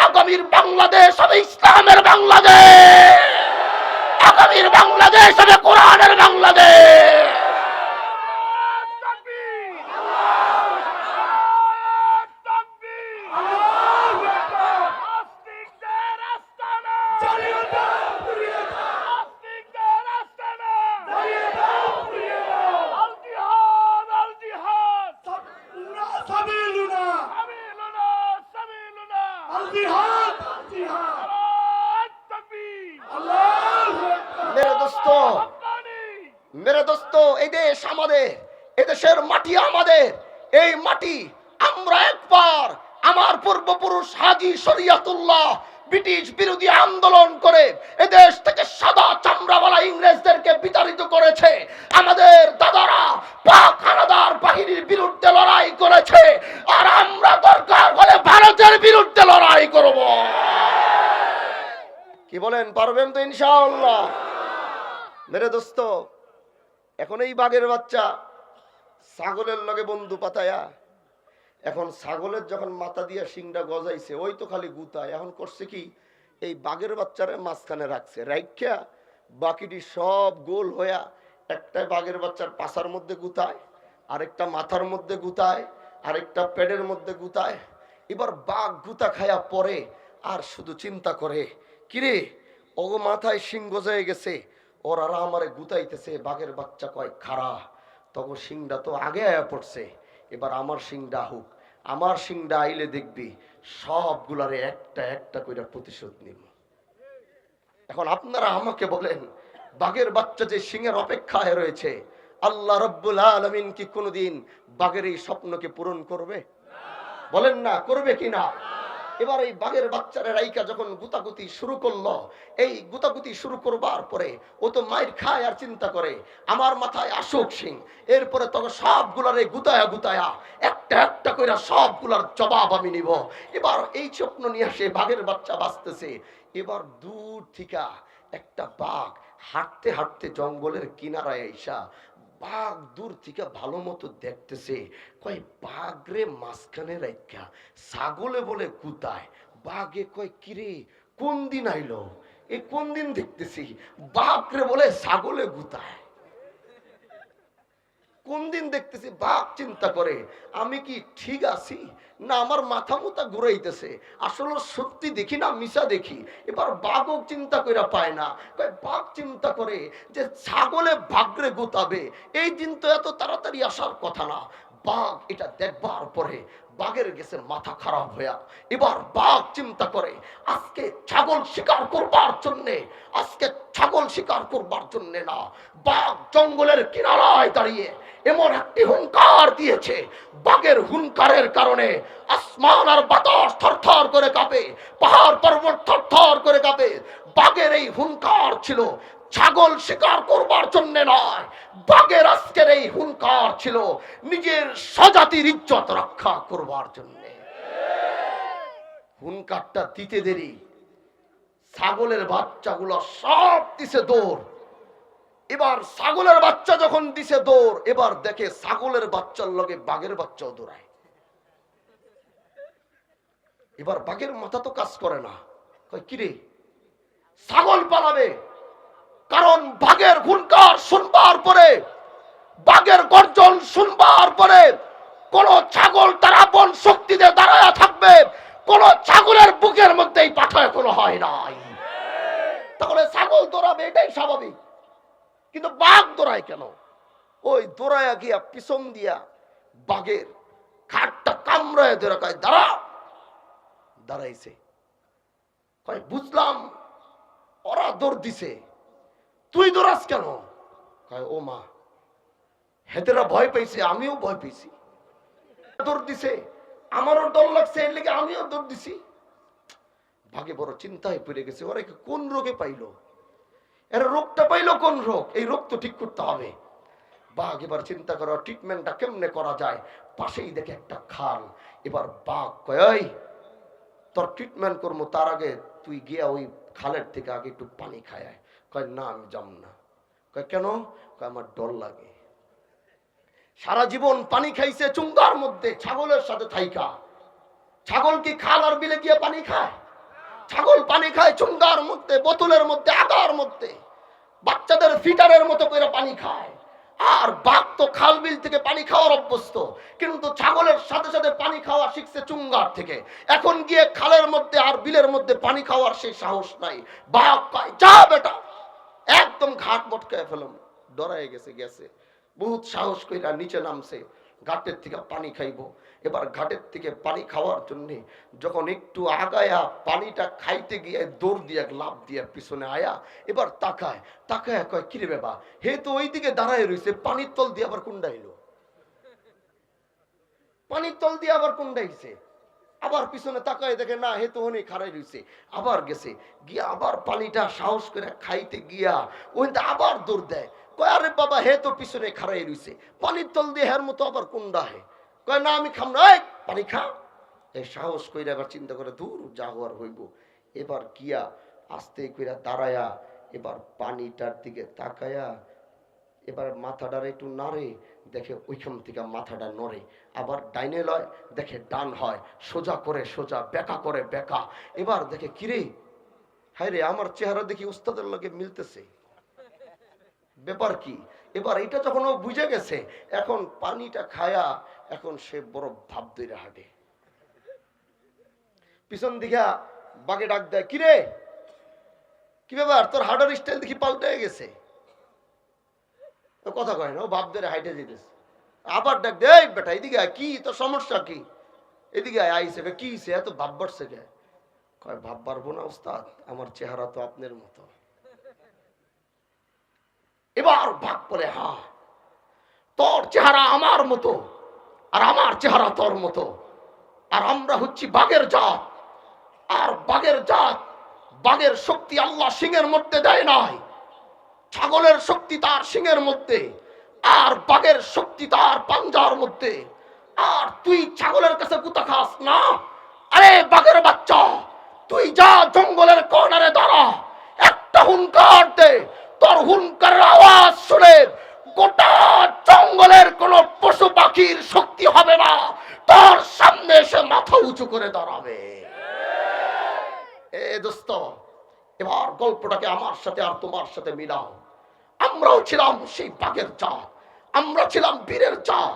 আগামীর বাংলাদেশ হবে ইসলামের বাংলাদেশ, আগামীর বাংলাদেশ হবে কোরআনের বাংলাদেশ। মেরে দোস্ত, এই দেশ আমাদের, এদেশের মাটি আমাদের। এই মাটি আমরা একবার, আমার পূর্বপুরুষ হাজী শরিয়তুল্লাহ ব্রিটিশ বিরোধী আন্দোলন করে এদেশ থেকে সাদা চামড়াওয়ালা ইংরেজদেরকে বিতাড়িত করেছে। আমাদের দাদারা পাক হানাদার বাহিনীর বিরুদ্ধে লড়াই করেছে, আর আমরা দরকার হলে ভারতের বিরুদ্ধে লড়াই করব। কি বলেন, পারবেন তো ইনশাআল্লাহ? মেরে দোস্ত, এখন এই বাঘের বাচ্চা ছাগলের লগে বন্ধু পাতায়া, এখন ছাগলের যখন মাথা দিয়া শিংটা গজাইছে, ওই তো খালি গুতায়। এখন করছে কি, এই বাঘের বাচ্চারে মাঝখানে রাখছে, রাইখা বাকিটি সব গোল হইয়া একটা বাঘের বাচ্চার পাছার মধ্যে গুতায়, আরেকটা মাথার মধ্যে গুতায়, আরেকটা পেটের মধ্যে গুতায়। এবার বাঘ গুতা খায়া পরে আর শুধু চিন্তা করে, কিরে ও মাথায় শিং গজায় গেছে, ওরা আমারে গুতাইতেছে। বাঘের বাচ্চা কয়, খারা, তখন শিংটা তো আগে আয়া পড়ছে, এবার আমার শিংটা হোক, আমার শিংটা আইলে দেখবি সবগুলারে একটা একটা করে প্রতিশোধ নিব। এখন আপনারা আমাকে বলেন, বাঘের বাচ্চা যে সিংহের অপেক্ষায় রয়েছে, আল্লাহ রাব্বুল আলামিন কি কোনোদিন বাঘের এই স্বপ্নকে পূরণ করবে? বলেন না, করবে কিনা? এবার এই বাঘের বাচ্চারা রাইকা যখন গুতাগুতি শুরু করলো, এই গুতাগুতি শুরু করবার পরে ও তো মাইর খায় আর চিন্তা করে আমার মাথায় আসুক সিং, এরপরে তখন সবগুলারে গুতায়া গুতায়া একটা একটা করে সবগুলার জবাব আমি নিব। এবার এই স্বপ্ন নিয়ে আসে বাঘের বাচ্চা বাঁচতেছে। এবার দূর থেকে একটা বাঘ হাঁটতে হাঁটতে জঙ্গলের কিনারায় আইসা বাঘ দূর থেকে ভালো মতো দেখতেছে, কয় বাঘ রে মাঝখানে রাখা ছাগলে বলে গুতায়। বাঘে কয়, কিরে কোন দিন আইলো, এ কোন দিন দেখতেছি বাঘ রে বলে ছাগলে গুতায়, কোন দিন দেখতেছি। বাঘ চিন্তা করে, আমি কি ঠিক আছি না আমার মাথা মুথা ঘুরাইতেছে, আসলে সত্যি দেখি না মিশা দেখি। এবার বাঘও চিন্তা করে পায় না। বাঘ চিন্তা করে যে ছাগলে বাঘরে গুতাবে, এই দিন তো এত তাড়াতাড়ি আসার কথা না। বাঘ এটা দেখবার পরে বাঘের গেছে মাথা খারাপ হইয়া। এবার বাঘ চিন্তা করে, আজকে ছাগল শিকার করবার জন্যে, আজকে ছাগল শিকার করবার জন্যে না, বাঘ জঙ্গলের কিনারায় দাঁড়িয়ে এমন একটি হুঙ্কার দিয়েছে, বাঘের হুঙ্কারের কারণে আসমান আর বাতাস থরথর করে কাঁপে, পাহাড় পর্বত থরথর করে কাঁপে। বাঘের এই হুঙ্কার ছিল ছাগল শিকার করবার জন্য নয়, বাঘের আজকের এই হুঙ্কার ছিল নিজের স্বজাতির ইজ্জত রক্ষা করবার জন্য। হুঙ্কারটা দিতে দেরি, ছাগলের বাচ্চাগুলো সব দিছে দৌড়। এবার ছাগলের বাচ্চা যখন দিছে দৌড়, এবার দেখে ছাগলের বাচ্চার লগে বাঘের বাচ্চাও দৌড়ায়। এবার বাঘের মাথা তো কাজ করে না, কয় কিরে ছাগল পালাবে, কারণ বাঘের হুঙ্কার শুনবার পরে, বাঘের গর্জন শুনবার পরে কোন ছাগল তার আপন শক্তিতে দাঁড়ায় থাকবে, কোন ছাগলের বুকের মধ্যেই পাঠা এখনো হয় নাই। তাহলে ছাগল দৌড়াবে, এটাই স্বাভাবিক, কিন্তু বাঘ দৌড়ায় কেন? ওই দৌড়ায়া গিয়া পিছন দিয়া বাঘের খাটটা কামড়ায় ধরে কয়, দাঁড়া। দাঁড়াইছে, কয় বুঝলাম ওরা দৌড় দিছে, তুই দৌড়াস কেন? কয় ও মা, হেতেরা ভয় পাইছে, আমিও ভয় পাইছি, দৌড় দিছে, আমারও ডর লাগছে, এর লেগে আমিও দৌড় দিছি। ভাগে বড় চিন্তায় পড়ে গেছে, ওরা কোন রোগে পাইলো, এরা রোগটা পাইলো কোন রোগ, এই রোগ তো ঠিক করতে হবে। বাঘ এবার চিন্তা করো ট্রিটমেন্টটা কেমনে করা যায়। পাশেই দেখে একটা খাল। এবার বাঘ কয়, তোর ট্রিটমেন্ট করবো, তার আগে তুই গিয়া ওই খালের থেকে আগে একটু পানি খায়। কয় না, আমি যাব না। কয় কেন? কয় আমার ডর লাগে। সারা জীবন পানি খাইছে চুঙ্গার মধ্যে ছাগলের সাথে থাইকা। ছাগল কি খাল আর বিলে গিয়ে পানি খায়? ছাগল পানি খায় চুঙ্গার মধ্যে, বোতলের মধ্যে, আগার মধ্যে, বাচ্চাদের ফিটারের মতো করে পানি খায়। আর বাঘ তো খাল বিল থেকে পানি খাওয়ার অভ্যস্ত, কিন্তু ছাগলের সাথে সাথে পানি খাওয়া শিখছে চুঙ্গার থেকে। এখন গিয়ে খালের মধ্যে আর বিলের মধ্যে পানি খাওয়ার সেই সাহস নাই। বাঘ কয় যা বেটা, একদম ঘাট বটকায় ফেলাম। ডরায় গেছে গেছে বহুত সাহস কইরা নিচে নামছে, ঘাটের থেকে পানি খাইবো। এবার ঘাটের থেকে পানি খাওয়ার জন্য যখন একটু আগায়া পানিটা খাইতে গিয়ে দৌড় দিয়ে লাভ দিয়ে পিছনে আয়া, এবার তাকায় তাকায় কয় কিরে বাবা, হে তো ওই দিকে দাঁড়ায় রয়েছে, পানির তল দিয়ে আবার কোনটা এলো, পানির তল দিয়ে আবার কোনটা আইছে। আবার পিছনে তাকায় দেখে না, হে তো অনেক খাড়াই রয়েছে। আবার গেছে গিয়া আবার পানিটা সাহস করে খাইতে গিয়া ওইটা আবার দৌড় দেয়। কয় আরে বাবা, হে তো পিছনে খাড়াই রয়েছে, পানির তল দিয়ে হের মতো আবার কোনটা হে। কয় না, আমি খাম না, পানি খা। এই সাহস কইরা এবার চিন্তা করে দূর যা হওয়ার হইব। এবার গিয়া আস্তে কইরা দাঁড়ায়া এবার পানিটার দিকে তাকায়া এবার মাথাটার একটু নাড়ে, দেখে ওইখান থেকে মাথাটা নড়ে। আবার ডাইনে লয়, দেখে ডান হয়, সোজা করে সোজা, বেকা করে বেকা। এবার দেখে কিরে, হায় রে, আমার চেহারা দেখি উস্তাদের লগে মিলতেছে, ব্যাপার কি। এবার এটা যখন ও বুঝে গেছে, এখন পানিটা খায়া এখন সে বড় ভাব ধরে হাঁটে। পিছন দিঘা বাগে ডাক দেয়, কিরে কি ব্যাপার, তোর হাঁটার স্টাইল দেখি পাল্টে গেছে। কথা কয় না, ও ভাব ধরে হাইটে যেতেছে। আবার ডাক দে, এই বেটা এদিকে আয়, কি তোর সমস্যা কি, এদিকে আয়। আইসে কি সে এত ভাব বাড়ছে কে? কয় ভাব বাড়বো না ওস্তাদ, আমার চেহারা তো আপনার মতো। এবার ভাগ বলে, হ্যাঁ তোর চেহারা আমার মতো, আর আমার চেহারা তোর মতো, আর আমরা হচ্ছি বাঘের জাত। আর বাঘের জাত, বাঘের শক্তি আল্লাহ সিংহের মধ্যে দেয় নাই, ছাগলের শক্তি তার সিংহের মধ্যে, আর বাঘের শক্তি তার পাঞ্জার মধ্যে। আর তুই ছাগলের কাছে কুতা খাস না। আরে বাঘের বাচ্চা, তুই যা জঙ্গলের কর্নারে দাঁড়া, একটা হুঙ্কার দে, তোর হুঙ্কারের আওয়াজ শুনে গোটা জঙ্গলের কোন পশু পাখির শক্তি হবে না, তোর সামনে এসে মাথা উঁচু করে দাঁড়াবে। এ দোস্ত, এবার গল্পটাকে আমার সাথে আর তোমার সাথে মিলাও। আমরাও ছিলাম সেই বাঘের জাত, আমরা ছিলাম বীরের জাত,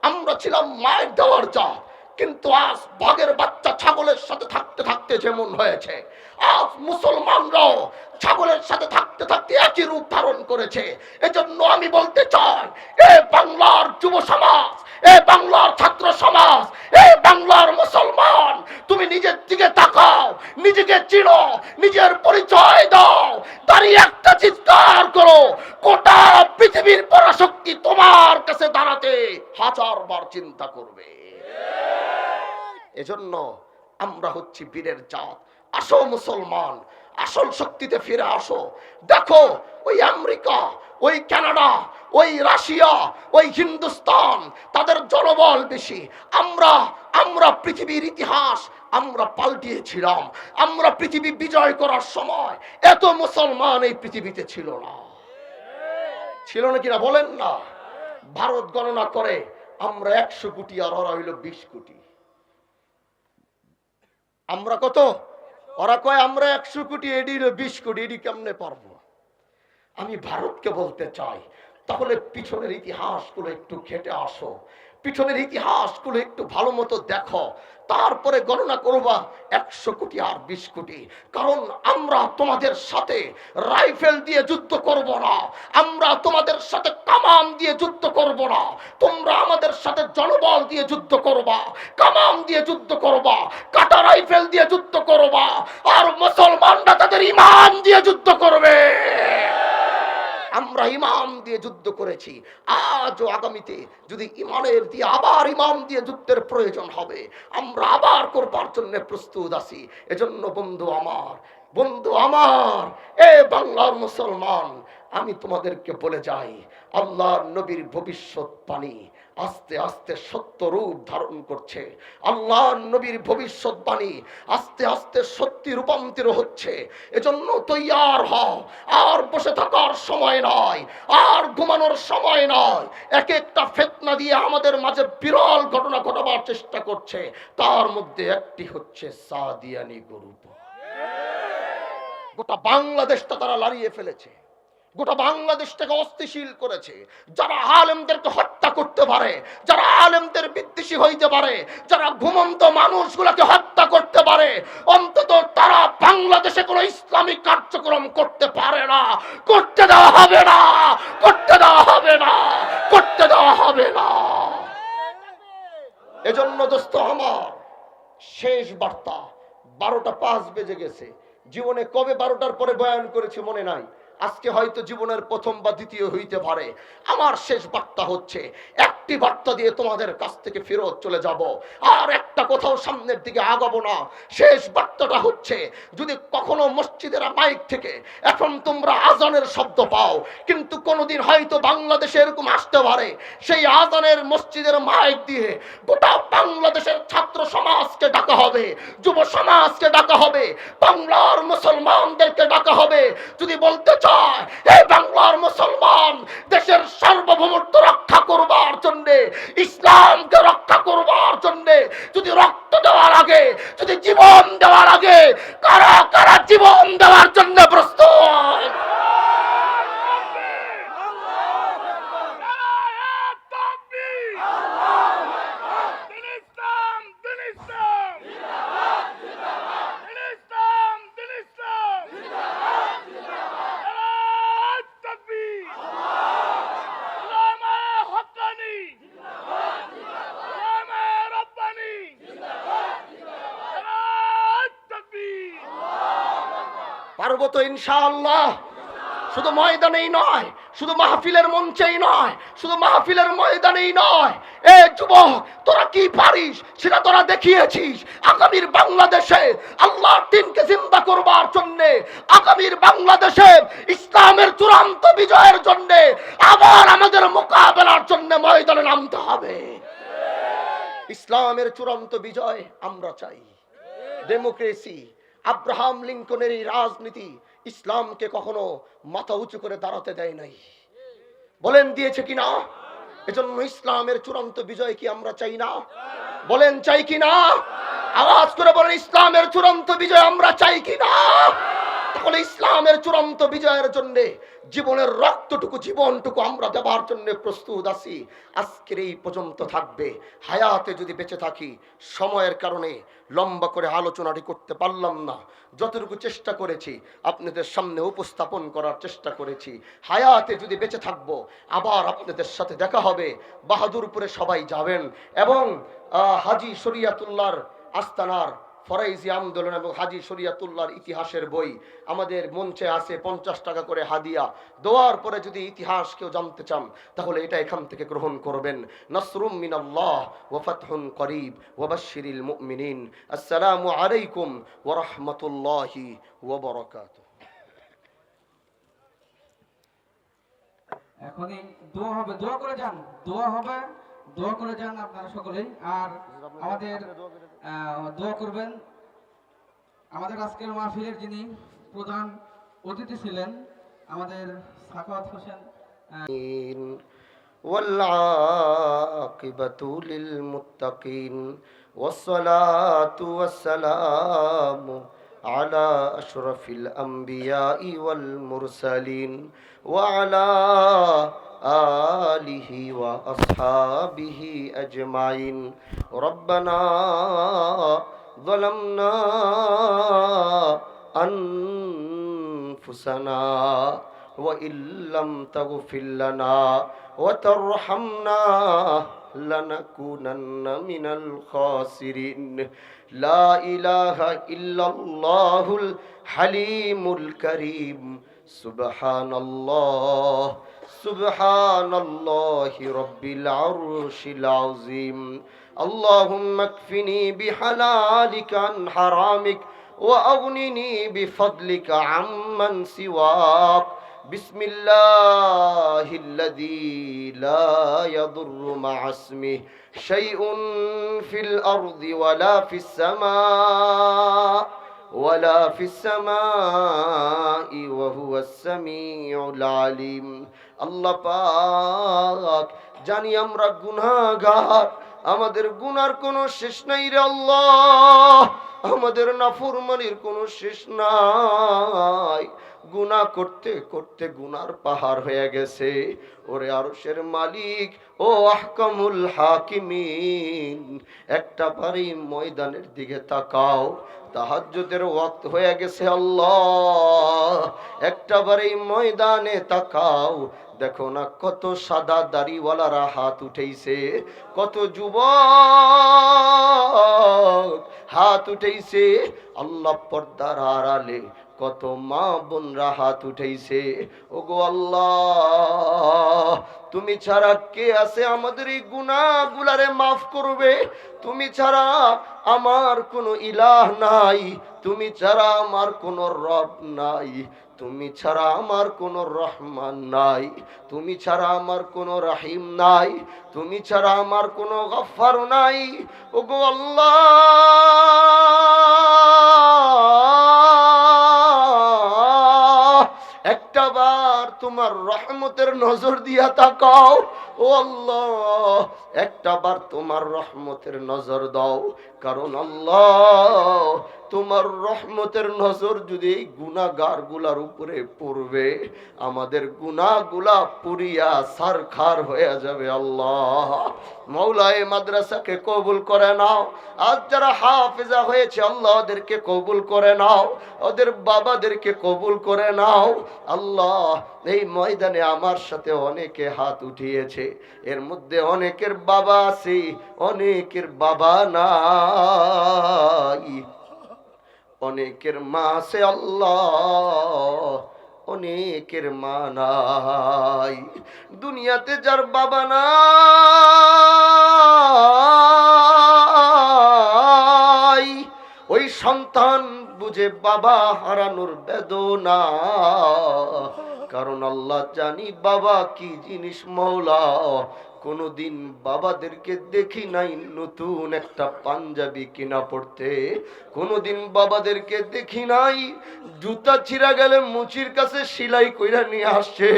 আমরা ছিলাম মায়ের দেওয়ার জাত। কিন্তু আজ বাঘের বাচ্চা ছাগলের সাথে থাকতে থাকতে যেমন হয়েছে, আজ মুসলমানরাও ছাগলের সাথে থাকতে থাকতে একই রূপ ধারণ করেছে। এজন্য আমি বলতে চাই, এ বাংলার যুব সমাজ, এ বাংলার ছাত্র সমাজ, এ বাংলার মুসলমান, তুমি নিজের দিকে তাকাও, নিজেকে চিনো, নিজের পরিচয় দাও, দাঁড়িয়ে একটা চিৎকার করো, গোটা পৃথিবীর পরাশক্তি তোমার কাছে দাঁড়াতে 1000 বার চিন্তা করবে। এজন্য আমরা হচ্ছি বীরের জাত। আসো মুসলমান, আসল শক্তিতে ফিরে আসো। দেখো ওই আমেরিকা, ওই কানাডা, ওই রাশিয়া, ওই হিন্দুস্তান, তাদের জনবল বেশি। আমরা পৃথিবীর ইতিহাস আমরা পাল্টিয়েছিলাম। আমরা পৃথিবী বিজয় করার সময় এত মুসলমান এই পৃথিবীতে ছিল না। ছিল না কিনা বলেন না? ভারত গণনা করে আমরা 100 কোটি, আর ওরা হইল 20 কোটি। আমরা কত? ওরা কয় আমরা 100 কোটি, এডি হইল 20 কোটি। এডি কেমনে পারবো? আমি ভারতকে বলতে চাই, তাহলে পিছনের ইতিহাসগুলো একটু ঘেটে আসো, পিছনের ইতিহাসগুলো একটু ভালো মতো দেখো, তারপরে গণনা করবা 100 কোটি আর 20 কোটি। কারণ আমরা তোমাদের সাথে রাইফেল দিয়ে যুদ্ধ করব না, আমরা তোমাদের সাথে কামান দিয়ে যুদ্ধ করব না। তোমরা আমাদের সাথে জনবল দিয়ে যুদ্ধ করবা, কামান দিয়ে যুদ্ধ করবা, কাটা রাইফেল দিয়ে যুদ্ধ করবা, আর মুসলমানরা তাদের ঈমান দিয়ে যুদ্ধ করবে। আমরা ইমাম দিয়ে যুদ্ধ করেছি, আজও আগামীতে যদি ইমানের দিয়ে আবার ইমাম দিয়ে যুদ্ধের প্রয়োজন হবে, আমরা আবার করবার জন্য প্রস্তুত আছি। এজন্য বন্ধু আমার, এ বাংলার মুসলমান, আমি তোমাদেরকে বলে যাই, আল্লাহর নবীর ভবিষ্যৎবাণী আস্তে আস্তে সত্য রূপ ধারণ করছে। আল্লাহর নবীর ভবিষ্যৎবাণী আস্তে আস্তে সত্যি রূপান্তর হচ্ছে। এজন্য তৈয়ার হও, আর বসে থাকার সময় নয়, আর ঘুমানোর সময় নয়। এক একটা ফিতনা দিয়ে আমাদের মাঝে বিরল ঘটনা ঘটাবার চেষ্টা করছে। তার মধ্যে একটি হচ্ছে সাদিয়ানি গ্রুপ। গোটা বাংলাদেশটা তারা লাড়িয়ে ফেলেছে, গোটা বাংলাদেশটাকে অস্থিতিশীল করেছে। যারা আলেমদেরকে হত্যা করতে পারে, যারা আলেমদের বিদ্বেষী হইতে পারে, যারা ঘুমন্ত মানুষগুলোকে হত্যা করতে পারে, অন্তত তারা বাংলাদেশে কোনো ইসলামিক কার্যক্রম করতে পারে না, করতে দেওয়া হবে না, করতে দেওয়া হবে না, করতে দেওয়া হবে না। এজন্য দোস্ত আমার, শেষ বার্তা, 12টা 5 বেজে গেছে। জীবনে কবে 12টার পরে বয়ান করেছি মনে নাই। আজকে হয়তো জীবনের প্রথম বা দ্বিতীয় হইতে পারে। আমার শেষ বার্তা হচ্ছে, একটি বার্তা দিয়ে তোমাদের কাছ থেকে ফেরত চলে যাব, আর একটা কোথাও সামনের দিকে আগাবো না। শেষ বার্তাটা হচ্ছে, যদি কখনো মসজিদের মাইক থেকে এখন তোমরা আজানের শব্দ পাও, কিন্তু কোনোদিন হয়তো বাংলাদেশে এরকম আসতে পারে, সেই আজানের মসজিদের মাইক দিয়ে গোটা বাংলাদেশের ছাত্র সমাজকে ডাকা হবে, যুব সমাজকে ডাকা হবে, বাংলার মুসলমানদেরকে ডাকা হবে। যদি বলতে চায়, এই বাংলার মুসলমান দেশের সার্বভৌমত্ব রক্ষা করবার জন্য, ইসলামকে রক্ষা করবার জন্য, যদি রক্ত দেওয়ার আগে, যদি জীবন দেওয়ার আগে, কারা কারা জীবন দেওয়ার জন্য প্রস্তুত? পারবো তো ইনশাআল্লাহ। শুধু ময়দানেই নয়, শুধু মাহফিলের মঞ্চেই নয়, শুধু মাহফিলের ময়দানেই নয়। এ যুবক, তোরা কি পারিস সেটা তোরা দেখিয়েছিস। আগামীর বাংলাদেশে আল্লাহর দ্বীনকে জিন্দা করবার জন্য, আগামীর বাংলাদেশে ইসলামের চূড়ান্ত বিজয়ের জন্য আবার আমাদের মোকাবেলার জন্য ময়দানে নামতে হবে। ইসলামের চূড়ান্ত বিজয় আমরা চাই। ডেমোক্রেসি, আব্রাহাম লিঙ্কনের এই রাজনীতি ইসলামকে কখনো মাথা উঁচু করে দাঁড়াতে দেয় নাই। বলেন দিয়েছে কিনা? এজন্য ইসলামের চূড়ান্ত বিজয় কি আমরা চাই না? বলেন চাই কিনা? আওয়াজ করে বলেন, ইসলামের চূড়ান্ত বিজয় আমরা চাই কিনা? তাহলে ইসলামের চূড়ান্ত বিজয়ের জন্য জীবনের রক্তটুকু, জীবনটুকু আমরা দেবার জন্য প্রস্তুত আছি। আজকের এই পর্যন্ত থাকবে। হায়াতে যদি বেঁচে থাকি, সময়ের কারণে লম্বা করে আলোচনাটি করতে পারলাম না। যতটুকু চেষ্টা করেছি আপনাদের সামনে উপস্থাপন করার চেষ্টা করেছি। হায়াতে যদি বেঁচে থাকবো, আবার আপনাদের সাথে দেখা হবে। বাহাদুরপুরে সবাই যাবেন এবং হাজী শরিয়াতুল্লাহর আস্তানার ফরাইজি আন্দোলন এবং হাজী শরিয়াতুল্লাহর ইতিহাসের বই আমাদের মঞ্চে আছে। 50 টাকা করে হাদিয়া দেওয়ার পরে যদি ইতিহাস কেউ জানতে চান, তাহলে এটা এখান থেকে গ্রহণ করবেন। নাসরুম মিনাল্লাহ ওয়া ফাতহুন করিব ওয়া বাশশিরিল মুমিনিন। আসসালামু আলাইকুম ওয়া রাহমাতুল্লাহি ওয়া বারাকাতুহু। এখনই দোয়া হবে, দোয়া করে যান, দোয়া হবে, দোয়া করে যান আপনারা সকলেই। আর আমাদের দোয়া করবেন আমাদের আজকের মাহফিলের যিনি প্রধান অতিথি ছিলেন, আমাদের সাখাওয়াত হোসেন। والعاقبة للمتقين والصلاة والسلام على أشرف الأنبياء والمرسلين وعلى آله وأصحابه أجمعين. ربنا ظلمنا أنفسنا وإن لم تغفر لنا وترحمنا لنكونن من الخاسرين. لا إله إلا الله الحليم الكريم সুবহানাল্লাহ সুবহানাল্লাহি রাব্বিল আরশিল আযীম আল্লাহুম্মা কফিনি বিহালালিকা আন হারামিক ওয়া আগনিনি বিফদলিকা আম্মান সিওয়াক বিসমিল্লাহিল্লাযী লা ইয়াদুররু মা'a ইসমিহি শাইউন ফিল আরদি ওয়ালা ফিস সামাই ওয়া হুয়াস সামিউল আলিম। আল্লাহ পাক, জানি আমরা গুনাহগার, আমাদের গুনার কোনো শেষ নাই রে আল্লাহ, আমাদের নাফরমানির কোনো শেষ নাই। গুনাহ করতে করতে গুনার পাহাড় হয়ে গেছে। ওরে আরশের মালিক, ও আহকামুল হাকিমিন, একটা বারই ময়দানের দিকে তাকাও। তাহাজ্জুদের ওয়াক্ত হয়ে গেছে আল্লাহ, একটা বারই ময়দানে তাকাও। দেখো না কত সাদা দাড়িওয়ালারা হাত উঠেইছে, কত যুবক হাত উঠেইছে। আল্লাহ পর্দার আড়ালে কত মা বোনরা হাত উঠেইছে। ওগো আল্লাহ, তুমি ছাড়া কে আছে আমাদের এই গুনাহগুলারে মাফ করবে? তুমি ছাড়া আমার কোনো ইলাহ নাই, তুমি ছাড়া আমার কোনো রব নাই, তুমি ছাড়া আমার কোনো রহমান নাই, তুমি ছাড়া আমার কোনো রাহিম নাই, তুমি ছাড়া আমার কোনো গফফার নাই। ওগো আল্লাহ, একটা বার তোমার রহমতের নজর দিয়া তাকাও। ও আল্লাহ, একটা বার তোমার রহমতের নজর দাও। কারণ আল্লাহ, তোমার রহমতের নজর যদি এই গুনাহগার গুলার উপরে পড়বে, আমাদের গুনাহগুলা পুরিয়া সারখার হয়ে যাবে। আল্লাহ মাওলায়ে মাদ্রাসাকে কবুল করে নাও। আজ যারা হাফেজা হয়েছে আল্লাহ ওদেরকে কবুল করে নাও, ওদের বাবাদেরকে কবুল করে নাও। আল্লাহ, এই ময়দানে আমার সাথে অনেকে হাত উঠিয়েছে, এর মধ্যে অনেকের বাবা আছে, অনেকের বাবা নাই, অনেকের মা আছে আল্লাহ, অনেকের মা নাই। দুনিয়াতে যার বাবা নাই, ওই সন্তান বুঝে বাবা হারানোর বেদনা। কারণ আল্লাহ জানি বাবা কি জিনিস মওলা। কোনদিন বাবাদেরকে দেখি নাই নতুন একটা পাঞ্জাবি কিনা পড়তে, কোনদিন বাবাদেরকে দেখি নাই জুতা ছিঁড়া গেলে মুচির কাছে সেলাই কইরা নিয়ে আসছে,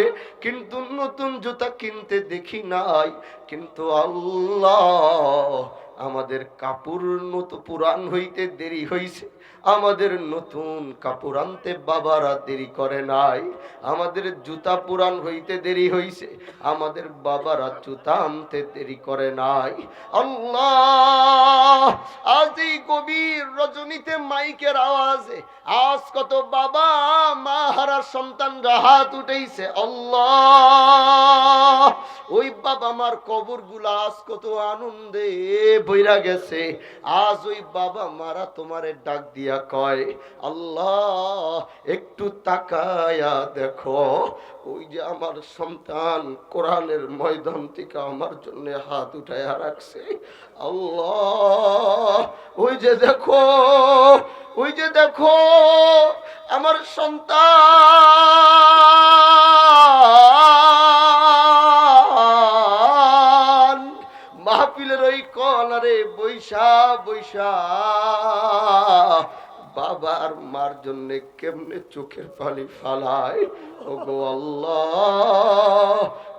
কিন্তু নতুন জুতা কিনতে দেখি নাই। কিন্তু আল্লাহ, আমাদের কাপড় নতুন পুরান হইতে দেরি হইছে, আমাদের নতুন কাপড় আনতে বাবারা দেরি করে নাই। আমাদের জুতা পুরান হইতে দেরি হইছে, আমাদের বাবারা জুতা আনতে দেরি করে নাই। আল্লাহ, আজ এই গভীর রজনীতে মাইকের আওয়াজে আজ কত বাবা মা হারা সন্তানরা হাত উঠেইছে। আল্লাহ, ওই বাবা মার কবর গুলা আজ কত আনন্দে বইরা গেছে। আজ ওই বাবা মারা তোমারে ডাক দিয়া কয়, আল্লাহ একটু তাকায়া দেখো, ওই যে আমার সন্তান কোরআনের ময়দান থেকে আমার জন্য হাত উঠায়া রাখছে। আল্লাহ, ওই যে দেখো, ওই যে দেখো আমার সন্তান মাহফিলের ওই কলারে বৈশা বৈশা বাবা আর মার জন্য কেমনে চোখের পানি ফালায়। ও গো আল্লাহ,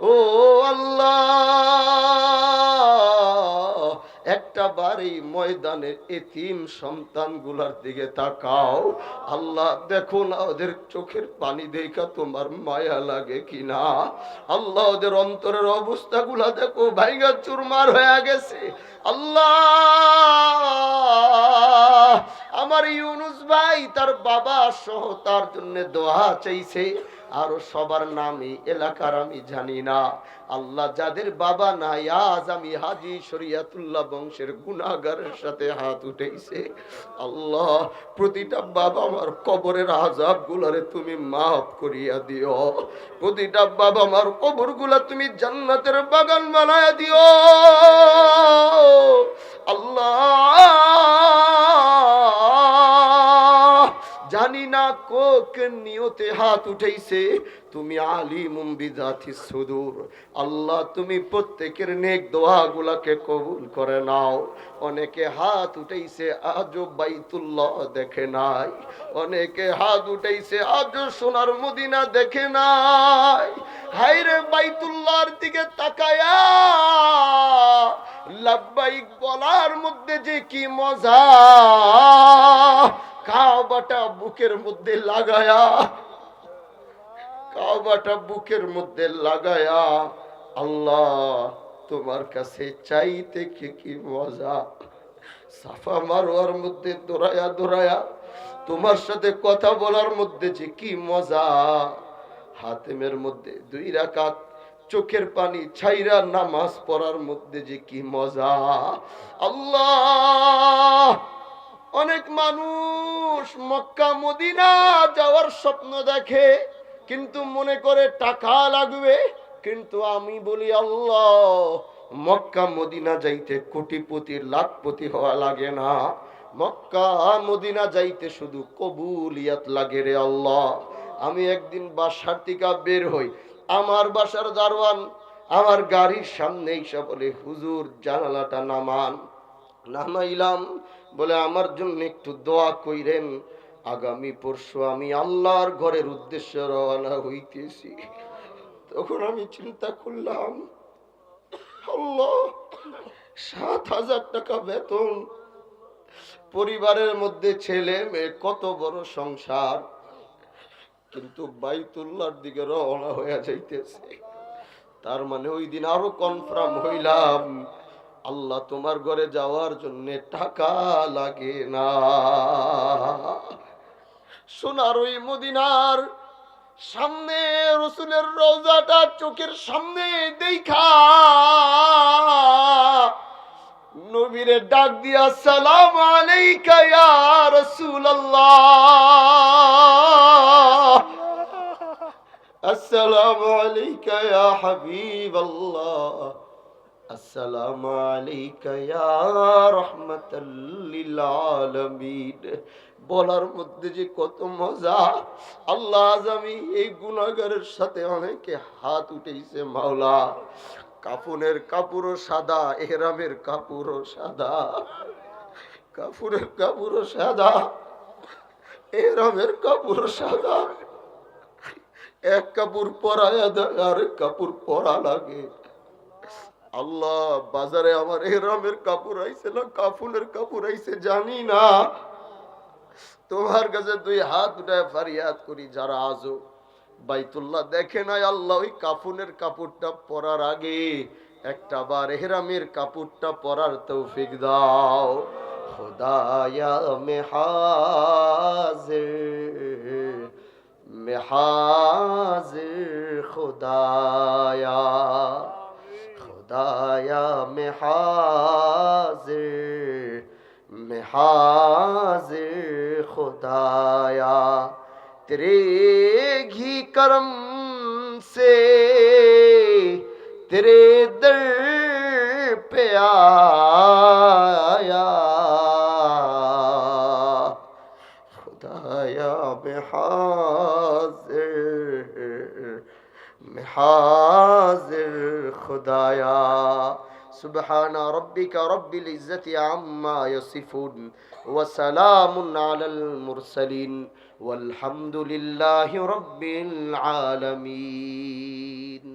ও আল্লাহ, একটা বাড়ি ময়দানের এতিম সন্তানগুলার দিকে তাকাও। আল্লাহ দেখো না ওদের চোখের পানি দেখা তোমার মায়া লাগে কিনা। আল্লাহ ওদের অন্তরের অবস্থাগুলা দেখো, ভাইগা চুরমার হয়ে গেছে। আল্লাহ, আমার ইউনুস ভাই তার বাবা সহ তার জন্য দোয়া চাইছে। আর সবার নামই এলাকার আমি জানি না। আল্লাহ যাদের বাবা নাই, আজ আমি হাজী শরিয়াতুল্লাহ বংশের গুনাহগারের সাথে হাত উঠেছে। আল্লাহ প্রতিটা বাবা মার কবরের আযাব গুলারে তুমি মাফ করিয়া দিও। প্রতিটা বাবা মার কবর গুলা তুমি জান্নাতের বাগান বানায়া দিও। আল্লাহ জানি না কোক নিয়তে হাত উঠাইছে, তুমি আলিমুম বিযাতিস সুদূর। আল্লাহ তুমি প্রত্যেকের নেক দোয়াগুলোকে কবুল করে নাও। অনেকে হাত উঠাইছে আজও বাইতুল্লাহ দেখে নাই, অনেকে হাত উঠাইছে আজও সোনার মদিনা দেখে নাই। হায়রে বাইতুল্লাহর দিকে তাকায়া লাব্বাইক বলার মধ্যে যে কি মজা, কাবাটা বুকের মধ্যে লাগায়া, কাবাটা বুকের মধ্যে লাগায়া আল্লাহ তোমার কাছে চাইতে কি মজা। সাফা মারওয়ার মধ্যে দৌড়ায়া দৌড়ায়া তোমার সাথে কথা বলার মধ্যে যে কি মজা। হাতেমের মধ্যে 2 রাকাত চোখের পানি ছাইরা নামাজ পড়ার মধ্যে যে কি মজা। আল্লাহ অনেক মানুষ মক্কা মদিনা যাওয়ার স্বপ্ন দেখে, কিন্তু মনে করে টাকা লাগবে। কিন্তু আমি বলি আল্লাহ মক্কা মদিনা যাইতে কোটিপতি লাখপতি হওয়া লাগে না, মক্কা মদিনা যাইতে শুধু কবুলিয়াত লাগে রে আল্লাহ। আমি একদিন বাসার থেকে বের হই, আমার বাসার দারোয়ান আমার গাড়ির সামনে এসে বলে হুজুর জানালাটা নামান। নামাইলাম, বলে আমার জন্য একটু দোয়া কইরেন, আগামী পরশু আমি আল্লাহর ঘরের উদ্দেশ্যে রওনা হইতেছি। তখন আমি চিন্তা করলাম আল্লাহ 7,000 টাকা বেতন, পরিবারের মধ্যে ছেলে মেয়ে, কত বড় সংসার, কিন্তু বাইতুল্লাহর দিকে রওনা হয়ে যাইতেছে। তার মানে ওই দিন আরো কনফার্ম হইলাম আল্লাহ তোমার ঘরে যাওয়ার জন্য টাকা লাগে না। সোনার ওই মদিনার সামনে রসুলের রওজাটা চোখের সামনে দেখা নবীরে ডাক দিয়া আসসালামু আলাইকা ইয়া রাসূলুল্লাহ, আসসালামু আলাইকা ইয়া হাবিবাল্লাহ, আসসালামু আলাইকা ইয়া রাহমাতাল লিল আলামিন বলার মধ্যে যে কত মজা। আল্লাহ আজ আমি এই গুনাহগারের সাথে অনেকে হাত উঠেছে মাওলা। কাফনের কাপড়ও সাদা, ইহরামের কাপড়ও সাদা, কাফনের কাপড়ও সাদা, ইহরামের কাপড়ও সাদা। এক কাপড় পরায়া দেয় আরেক কাপড় পরা লাগে। আল্লাহ বাজারে আমার ইহরামের কাপড় আইছে না কাফনের কাপড় আইছে জানি না, তোমার কাছে 2 হাত উঠায় ফরিয়াদ করি যারা আজও বাইতুল্লাহ দেখে নাই, আল্লাহ ওই কাফনের কাপড়টা পরার আগে একটা বার ইহরামের কাপড়টা পরার তৌফিক দাও। খুদায়া মে হাজির, মে হাজির খুদায়া, खुदाया मैं हाजिर खुदाया, तेरे घी करम से तेरे दर पे आया, खुदाया मैं हाजिर खुदाया। सुबहाना रब्बिका रब्बिल इज्जति अम्मा यसिफून व सलामुन अलल मुरसलीन वल्हम्दुलिल्लाहि रब्बिल आलमीन।